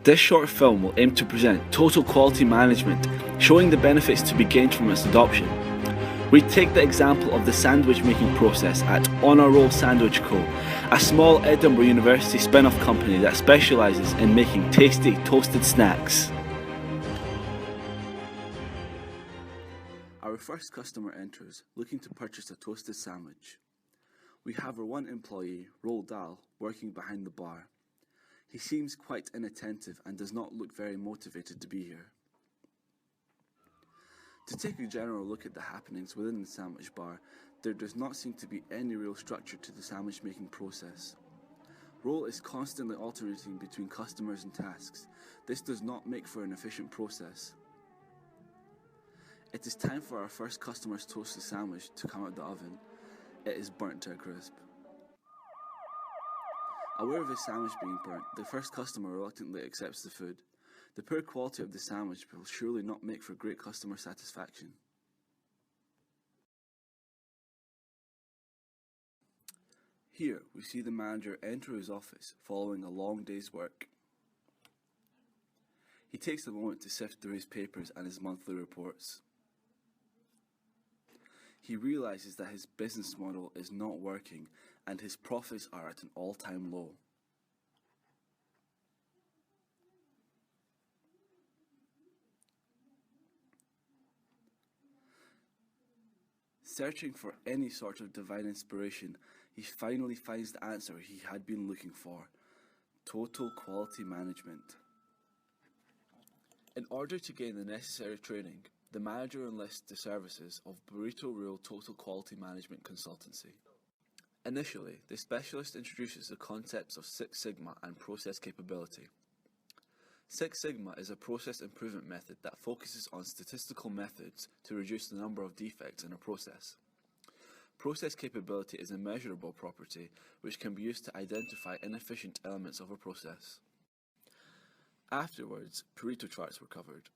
This short film will aim to present total quality management, showing the benefits to be gained from its adoption. We take the example of the sandwich making process at On a Roll Sandwich Co., a small Edinburgh University spin-off company that specialises in making tasty toasted snacks. Our first customer enters, looking to purchase a toasted sandwich. We have our one employee, Roald Dahl, working behind the bar. He seems quite inattentive and does not look very motivated to be here. To take a general look at the happenings within the sandwich bar, there does not seem to be any real structure to the sandwich making process. Roald is constantly alternating between customers and tasks. This does not make for an efficient process. It is time for our first customer's toasted sandwich to come out the oven. It is burnt to a crisp. Aware of his sandwich being burnt, the first customer reluctantly accepts the food. The poor quality of the sandwich will surely not make for great customer satisfaction. Here, we see the manager enter his office following a long day's work. He takes a moment to sift through his papers and his monthly reports. He realizes that his business model is not working and his profits are at an all-time low. Searching for any sort of divine inspiration, he finally finds the answer he had been looking for: total quality management. In order to gain the necessary training, the manager enlists the services of Burrito Rule Total Quality Management Consultancy. Initially, the specialist introduces the concepts of Six Sigma and process capability. Six Sigma is a process improvement method that focuses on statistical methods to reduce the number of defects in a process. Process capability is a measurable property which can be used to identify inefficient elements of a process. Afterwards, Pareto charts were covered.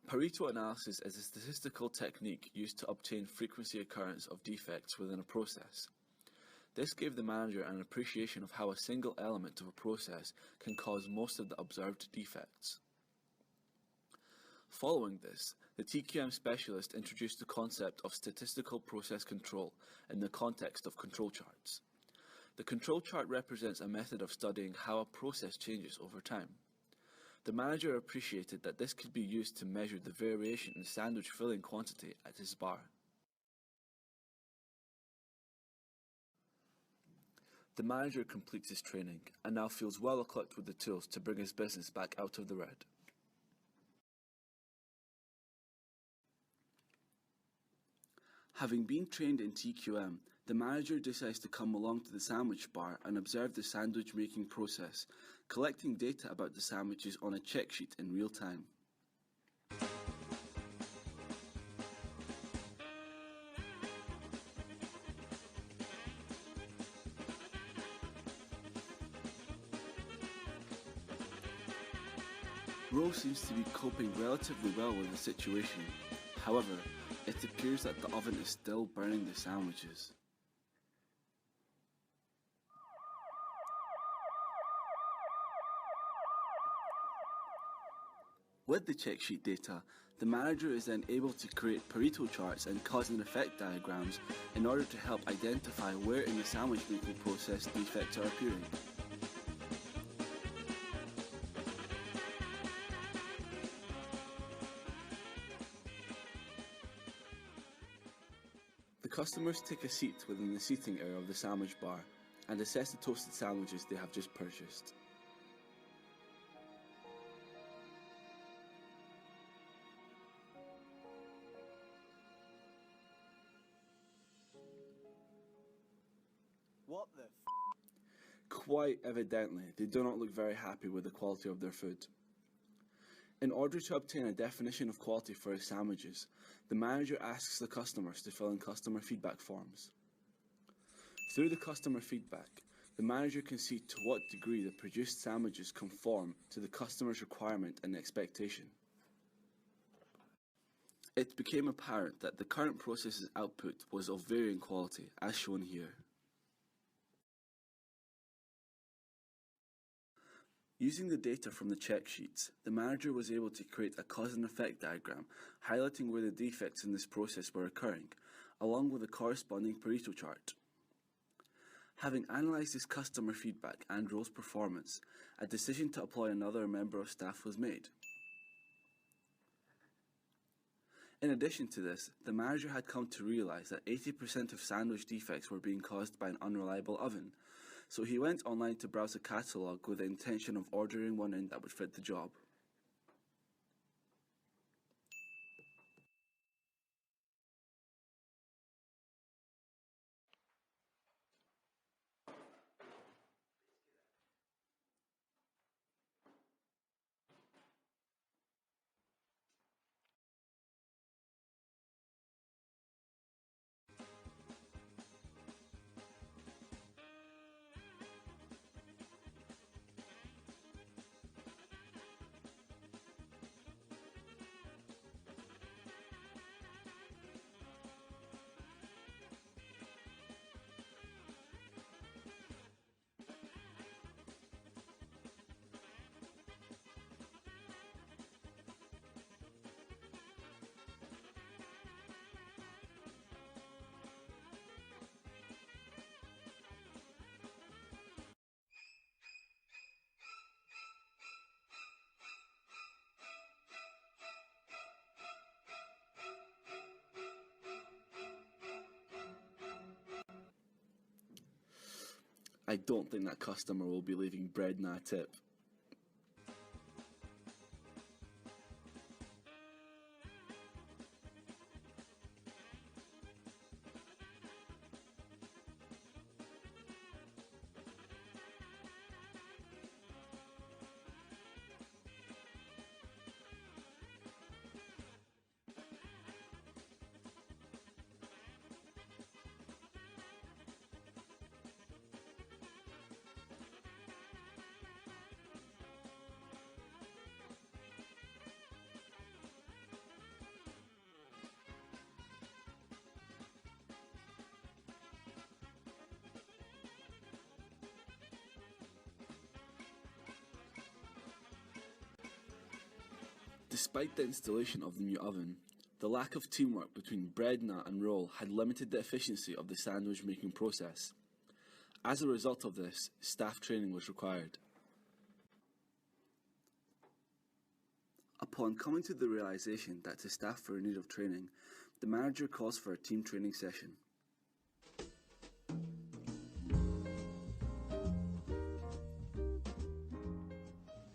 Pareto analysis is a statistical technique used to obtain frequency occurrence of defects within a process. This gave the manager an appreciation of how a single element of a process can cause most of the observed defects. Following this, the TQM specialist introduced the concept of statistical process control in the context of control charts. The control chart represents a method of studying how a process changes over time. The manager appreciated that this could be used to measure the variation in sandwich filling quantity at his bar. The manager completes his training and now feels well equipped with the tools to bring his business back out of the red. Having been trained in TQM, the manager decides to come along to the sandwich bar and observe the sandwich making process, collecting data about the sandwiches on a check sheet in real time. Roe seems to be coping relatively well with the situation. However, it appears that the oven is still burning the sandwiches. With the check sheet data, the manager is then able to create Pareto charts and cause and effect diagrams in order to help identify where in the sandwich making process defects are appearing. The customers take a seat within the seating area of the sandwich bar and assess the toasted sandwiches they have just purchased. What the Quite evidently, they do not look very happy with the quality of their food. In order to obtain a definition of quality for his sandwiches, the manager asks the customers to fill in customer feedback forms. Through the customer feedback, the manager can see to what degree the produced sandwiches conform to the customer's requirement and expectation. It became apparent that the current process's output was of varying quality, as shown here. Using the data from the check sheets, the manager was able to create a cause and effect diagram highlighting where the defects in this process were occurring, along with a corresponding Pareto chart. Having analysed this customer feedback and Roll's performance, a decision to employ another member of staff was made. In addition to this, the manager had come to realise that 80% of sandwich defects were being caused by an unreliable oven, so he went online to browse a catalogue with the intention of ordering one in that would fit the job. I don't think that customer will be leaving bread and a tip. Despite the installation of the new oven, the lack of teamwork between Bredna and Roll had limited the efficiency of the sandwich making process. As a result of this, staff training was required. Upon coming to the realization that his staff were in need of training, the manager calls for a team training session.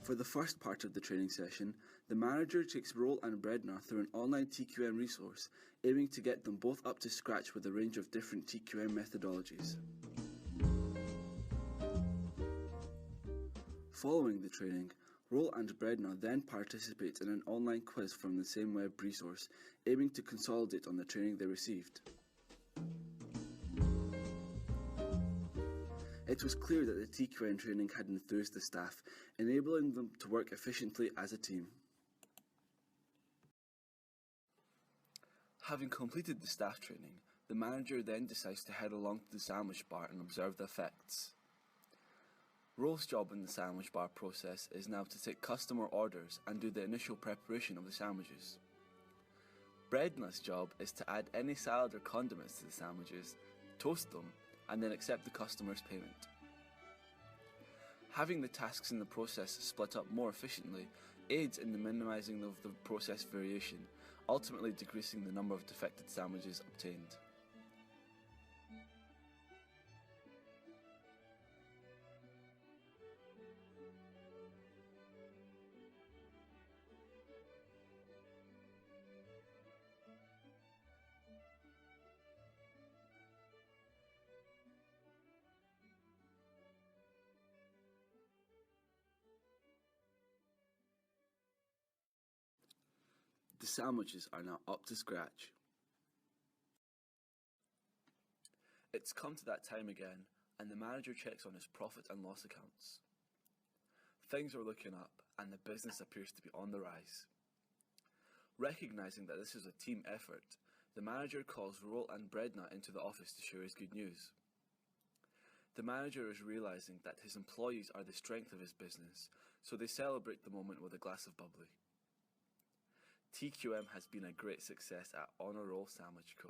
For the first part of the training session, the manager takes Roll and Bredna through an online TQM resource, aiming to get them both up to scratch with a range of different TQM methodologies. Following the training, Roll and Bredna then participate in an online quiz from the same web resource, aiming to consolidate on the training they received. It was clear that the TQM training had enthused the staff, enabling them to work efficiently as a team. Having completed the staff training, the manager then decides to head along to the sandwich bar and observe the effects. Roll's job in the sandwich bar process is now to take customer orders and do the initial preparation of the sandwiches. Bredna's job is to add any salad or condiments to the sandwiches, toast them, and then accept the customer's payment. Having the tasks in the process split up more efficiently aids in the minimizing of the process variation, ultimately decreasing the number of defected sandwiches obtained. The sandwiches are now up to scratch. It's come to that time again, and the manager checks on his profit and loss accounts. Things are looking up, and the business appears to be on the rise. Recognizing that this is a team effort, the manager calls Roll and Bredna into the office to share his good news. The manager is realizing that his employees are the strength of his business, so they celebrate the moment with a glass of bubbly. TQM has been a great success at Honour Roll Sandwich Co.